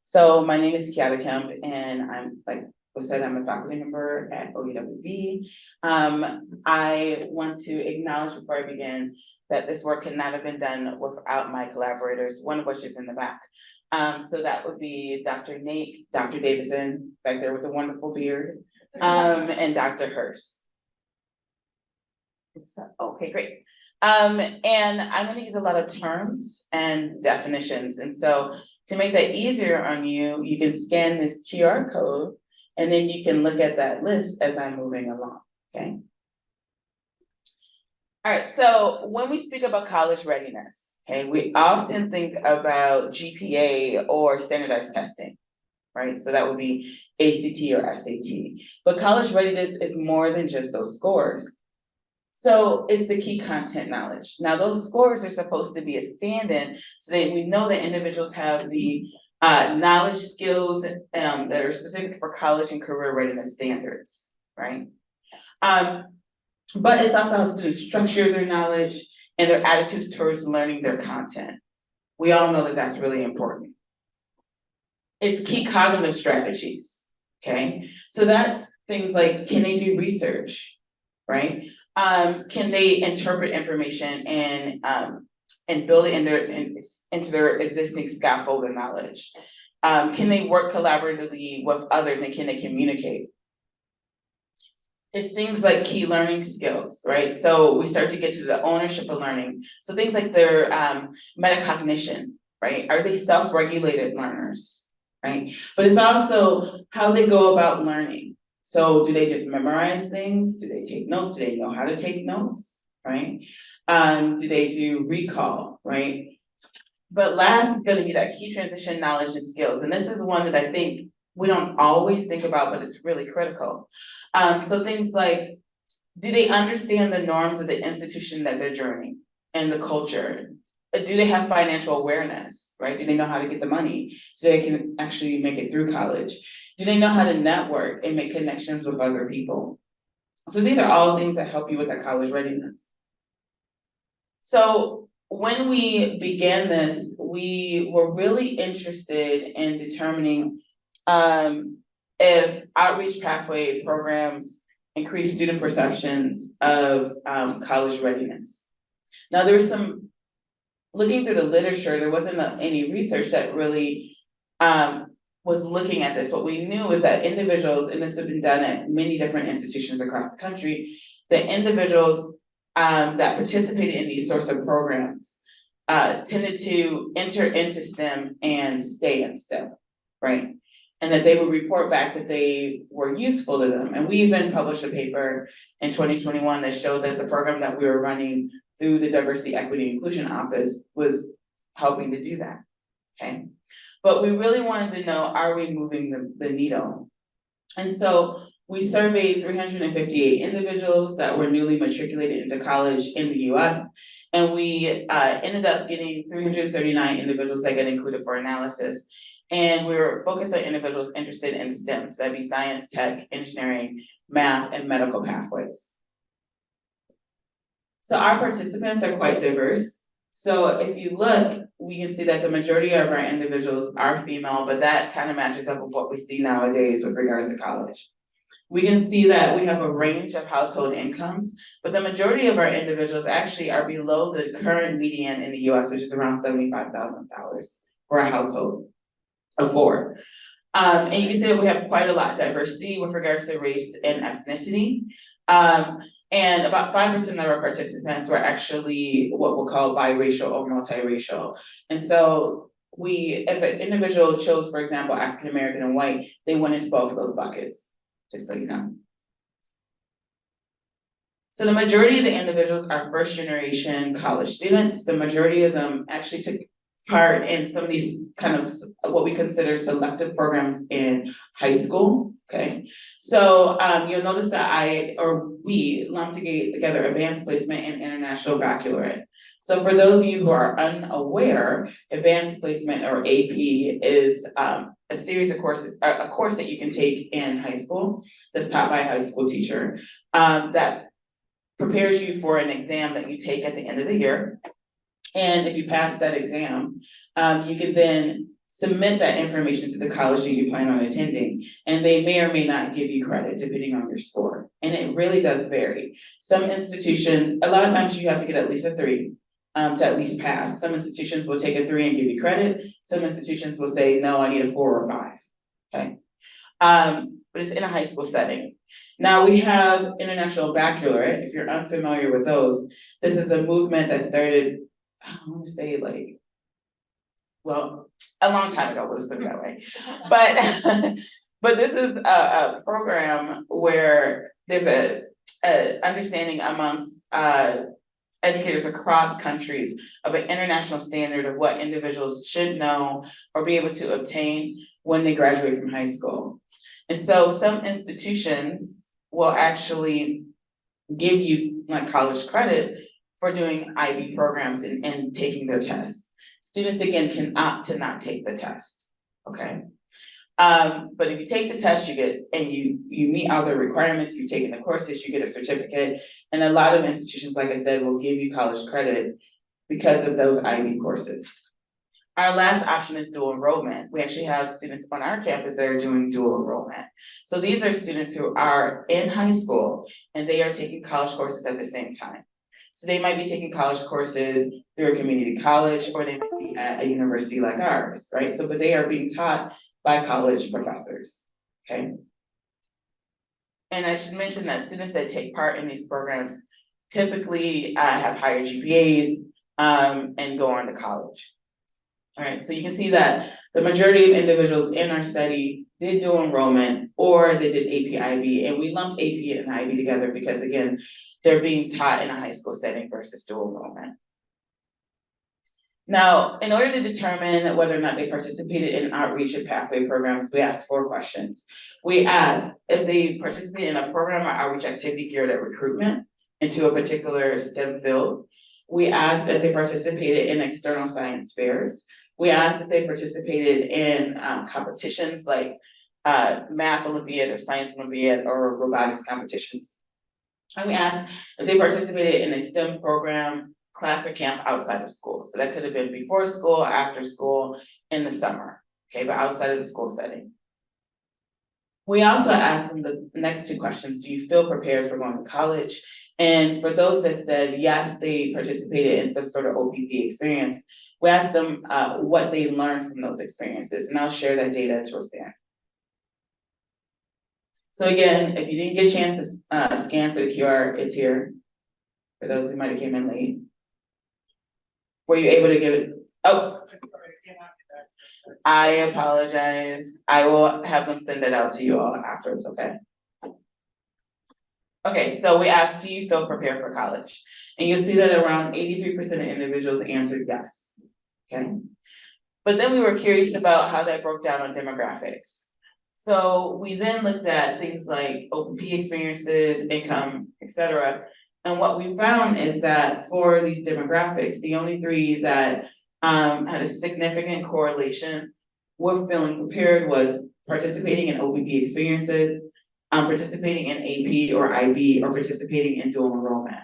So my name is Kyeodra Kemp, and I'm, like was said, I'm a faculty member at OUWB. I want to acknowledge before I begin that this work could not have been done without my collaborators, one of which is in the back. So that would be Dr. Nate, Dr. Davison, back there with the wonderful beard, and Dr. Hurst. Okay, great. And I'm going to use a lot of terms and definitions. And so to make that easier on you, you can scan this QR code and then you can look at that list as I'm moving along, okay? All right, so when we speak about college readiness, okay, we often think about GPA or standardized testing, right? So that would be ACT or SAT. But college readiness is more than just those scores. So it's the key content knowledge. Now, those scores are supposed to be a stand-in so that we know that individuals have the knowledge skills that are specific for college and career readiness standards, right? But it's also how students structure their knowledge and their attitudes towards learning their content. We all know that that's really important. It's key cognitive strategies, okay? So that's things like, can they do research, right? Can they interpret information and build it into their existing scaffold of knowledge? Can they work collaboratively with others and can they communicate? It's things like key learning skills, right? So we start to get to the ownership of learning. So things like their metacognition, right? Are they self-regulated learners, right? But it's also how they go about learning. So do they just memorize things? Do they take notes? Do they know how to take notes, right? Do they do recall, right? But last is going to be that key transition knowledge and skills. And this is one that I think we don't always think about, but it's really critical. So things like, do they understand the norms of the institution that they're joining and the culture? Do they have financial awareness, right? Do they know how to get the money so they can actually make it through college? Do they know how to network and make connections with other people? So these are all things that help you with that college readiness. So when we began this, we were really interested in determining if outreach pathway programs increase student perceptions of college readiness. Now there was some, looking through the literature, there wasn't any research that really was looking at this. What we knew is that individuals, and this has been done at many different institutions across the country, the individuals that participated in these sorts of programs tended to enter into STEM and stay in STEM, right? And that they would report back that they were useful to them. And we even published a paper in 2021 that showed that the program that we were running through the Diversity, Equity, Inclusion Office was helping to do that, okay? But we really wanted to know, are we moving the needle? And so we surveyed 358 individuals that were newly matriculated into college in the US, and we ended up getting 339 individuals that got included for analysis. And we were focused on individuals interested in STEM, so that'd be science, tech, engineering, math, and medical pathways. So our participants are quite diverse. So if you look, we can see that the majority of our individuals are female, but that kind of matches up with what we see nowadays with regards to college. We can see that we have a range of household incomes, but the majority of our individuals actually are below the current median in the US, which is around $75,000 for a household of four. And you can see that we have quite a lot of diversity with regards to race and ethnicity. And about 5% of our participants were actually what we'll call biracial or multiracial. And so if an individual chose, for example, African American and white, they went into both of those buckets, just so you know. So the majority of the individuals are first generation college students. The majority of them actually took part in some of these kind of what we consider selective programs in high school, okay? So you'll notice that we lumped together advanced placement and international baccalaureate. So for those of you who are unaware, advanced placement or AP is a series of courses, a course that you can take in high school that's taught by a high school teacher that prepares you for an exam that you take at the end of the year. And if you pass that exam, you can then submit that information to the college that you plan on attending, and they may or may not give you credit depending on your score. And it really does vary. Some institutions, a lot of times you have to get at least a 3 to at least pass. Some institutions will take a 3 and give you credit. Some institutions will say, no, I need a 4 or 5, okay? But it's in a high school setting. Now we have International Baccalaureate. If you're unfamiliar with those, this is a movement that started, I want to say like, well, a long time ago, let's put it that way. But, but this is a program where there's a understanding amongst educators across countries of an international standard of what individuals should know or be able to obtain when they graduate from high school. And so some institutions will actually give you like college credit for doing IB programs and taking their tests. Students, again, can opt to not take the test, okay? But if you take the test, you get, and you meet all the requirements, you've taken the courses, you get a certificate. And a lot of institutions, like I said, will give you college credit because of those IB courses. Our last option is dual enrollment. We actually have students on our campus that are doing dual enrollment. So these are students who are in high school and they are taking college courses at the same time. So they might be taking college courses through a community college, or they might be at a university like ours, right? So, but they are being taught by college professors, okay? And I should mention that students that take part in these programs typically have higher GPAs and go on to college. All right, so you can see that the majority of individuals in our study did dual enrollment or they did AP-IB, and we lumped AP and IB together because, again, they're being taught in a high school setting versus dual enrollment. Now, in order to determine whether or not they participated in outreach and pathway programs, we asked 4 questions. We asked if they participated in a program or outreach activity geared at recruitment into a particular STEM field. We asked if they participated in external science fairs. We asked if they participated in competitions like math Olympiad or science Olympiad or robotics competitions. And we asked if they participated in a STEM program, class, or camp outside of school. So that could have been before school, after school, in the summer, okay, but outside of the school setting. We also asked them the next 2 questions. Do you feel prepared for going to college? And for those that said yes, they participated in some sort of OPP experience, we asked them what they learned from those experiences, and I'll share that data towards the end. So again, if you didn't get a chance to scan for the QR, it's here, for those who might have came in late. Were you able to give it? Oh, I apologize. I will have them send it out to you all afterwards, okay? Okay, so we asked, do you feel prepared for college? And you'll see that around 83% of individuals answered yes, okay? But then we were curious about how that broke down on demographics. So we then looked at things like OPP experiences, income, et cetera. And what we found is that for these demographics, the only 3 that had a significant correlation with feeling prepared was participating in OPP experiences, participating in AP or IB, or participating in dual enrollment.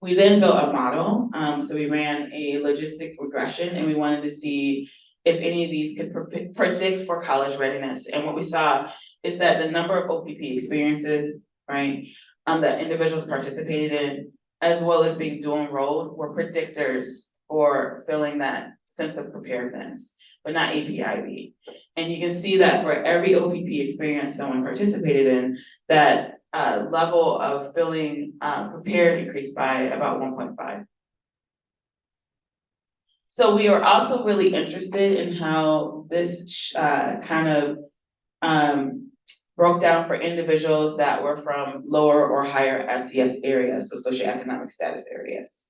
We then built a model, so we ran a logistic regression, and we wanted to see if any of these could predict for college readiness. And what we saw is that the number of OPP experiences, right, that individuals participated in, as well as being dual enrolled, were predictors for feeling that sense of preparedness, but not AP-IB. And you can see that for every OPP experience someone participated in, that level of feeling prepared increased by about 1.5. So we are also really interested in how this kind of broke down for individuals that were from lower or higher SES areas, so socioeconomic status areas.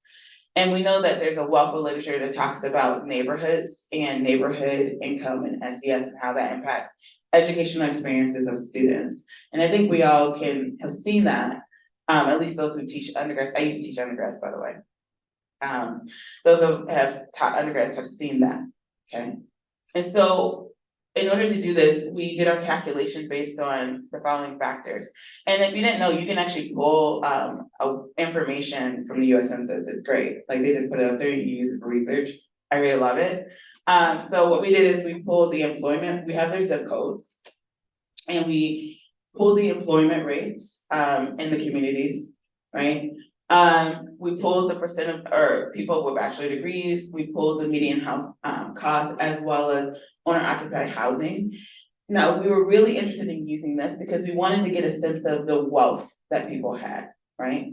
And we know that there's a wealth of literature that talks about neighborhoods and neighborhood income and SES and how that impacts educational experiences of students. And I think we all can have seen that, at least those who teach undergrads. I used to teach undergrads, by the way. Those who have taught undergrads have seen that, okay? And so in order to do this, we did our calculation based on the following factors. And if you didn't know, you can actually pull information from the US Census. It's great. Like they just put it up there, you use it for research. I really love it. So what we did is we pulled the employment, we have their zip codes, and we pulled the employment rates in the communities, right? We pulled the percent of, or people with bachelor degrees, we pulled the median house cost as well as owner occupied housing. Now, we were really interested in using this because we wanted to get a sense of the wealth that people had, right?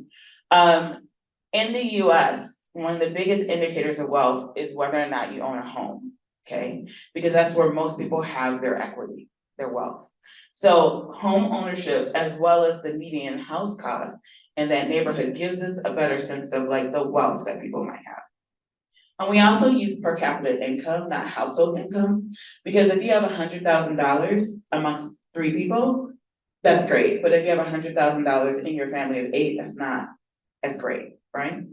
In the US, one of the biggest indicators of wealth is whether or not you own a home, okay? Because that's where most people have their equity, their wealth. So home ownership, as well as the median house cost in that neighborhood, gives us a better sense of like the wealth that people might have. And we also use per capita income, not household income, because if you have $100,000 amongst 3 people, that's great. But if you have $100,000 in your family of 8, that's not as great, right?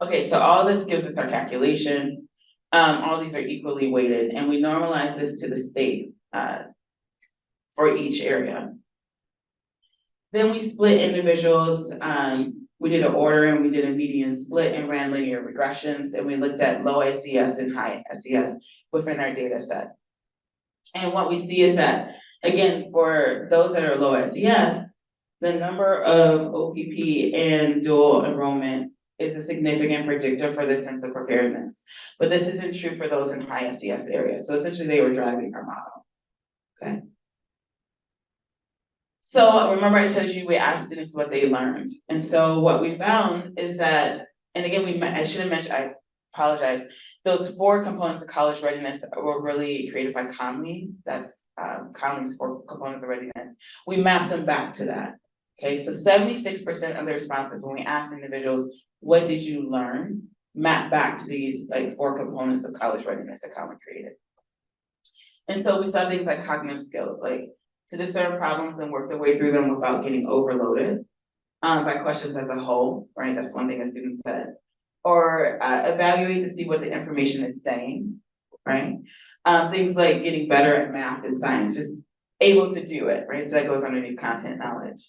Okay, so all this gives us our calculation. All these are equally weighted, and we normalize this to the state for each area. Then we split individuals. We did an order and we did a median split and ran linear regressions, and we looked at low SES and high SES within our data set. And what we see is that, again, for those that are low SES, the number of OPP and dual enrollment is a significant predictor for the sense of preparedness. But this isn't true for those in high SES areas. So essentially they were driving our model, okay? So remember I told you we asked students what they learned. And so what we found is that, and again, I should have mentioned, I apologize, those 4 components of college readiness were really created by Conley. That's Conley's 4 components of readiness. We mapped them back to that. Okay, so 76% of the responses when we asked individuals, what did you learn, map back to these like 4 components of college readiness that Conley created. And so we saw things like cognitive skills, like to discern problems and work their way through them without getting overloaded by questions as a whole, right? That's one thing a student said. Or evaluate to see what the information is saying, right? Things like getting better at math and science, just able to do it, right? So that goes underneath content knowledge.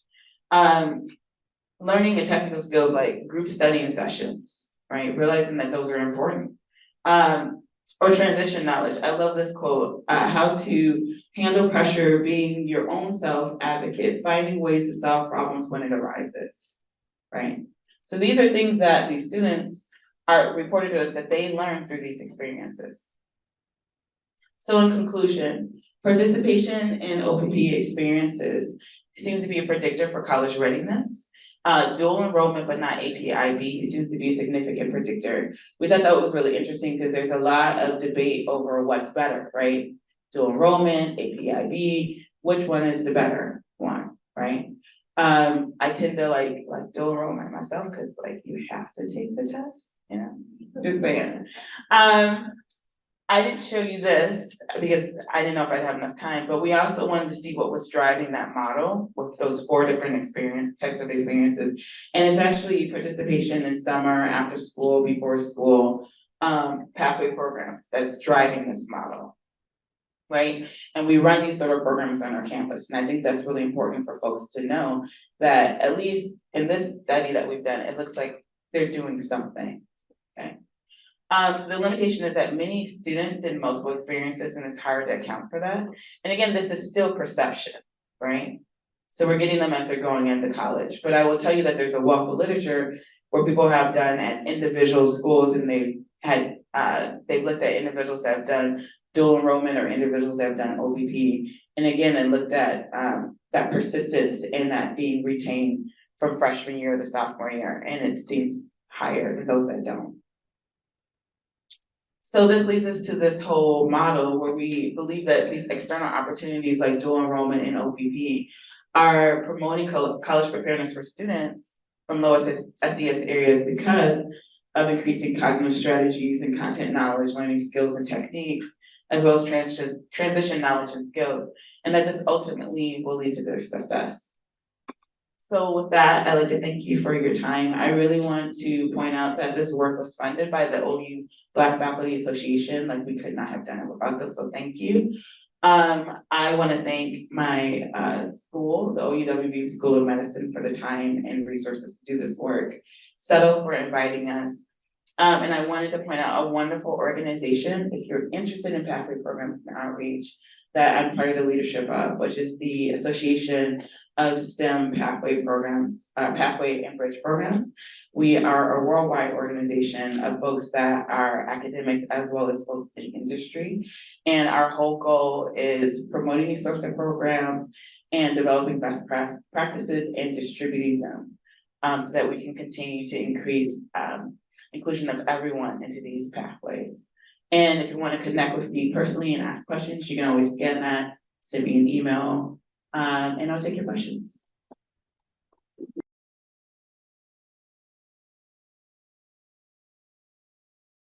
Learning and technical skills like group studying sessions, right? Realizing that those are important. Or transition knowledge. I love this quote, how to handle pressure, being your own self advocate, finding ways to solve problems when it arises, right? So these are things that these students are reported to us that they learned through these experiences. So in conclusion, participation in OPP experiences seems to be a predictor for college readiness. Dual enrollment, but not APIB, seems to be a significant predictor. We thought that was really interesting because there's a lot of debate over what's better, right? Dual enrollment, APIB, which one is the better one, right? I tend to like dual enrollment myself because like you have to take the test, you know, just saying. I didn't show you this because I didn't know if I'd have enough time, but we also wanted to see what was driving that model with those 4 different types of experiences. And it's actually participation in summer, after school, before school, pathway programs that's driving this model, right? And we run these sort of programs on our campus. And I think that's really important for folks to know that at least in this study that we've done, it looks like they're doing something, okay? So the limitation is that many students did multiple experiences and it's hard to account for that. And again, this is still perception, right? So we're getting them as they're going into college. But I will tell you that there's a wealth of literature where people have done at individual schools and they've looked at individuals that have done dual enrollment or individuals that have done OPP. And again, and looked at that persistence and that being retained from freshman year to sophomore year. And it seems higher than those that don't. So this leads us to this whole model where we believe that these external opportunities like dual enrollment and OPP are promoting college preparedness for students from low SES areas because of increasing cognitive strategies and content knowledge, learning skills and techniques, as well as transition knowledge and skills, and that this ultimately will lead to their success. So with that, I'd like to thank you for your time. I really want to point out that this work was funded by the OU Black Faculty Association, like we could not have done it without them, so thank you. I want to thank my school, the OUWB School of Medicine, for the time and resources to do this work. Settle for inviting us. And I wanted to point out a wonderful organization, if you're interested in pathway programs and outreach, that I'm part of the leadership of, which is the Association of STEM Pathway Programs, Pathway and Bridge Programs. We are a worldwide organization of folks that are academics as well as folks in industry. And our whole goal is promoting these sorts of programs and developing best practices and distributing them, so that we can continue to increase inclusion of everyone into these pathways. And if you want to connect with me personally and ask questions, you can always scan that, send me an email, and I'll take your questions.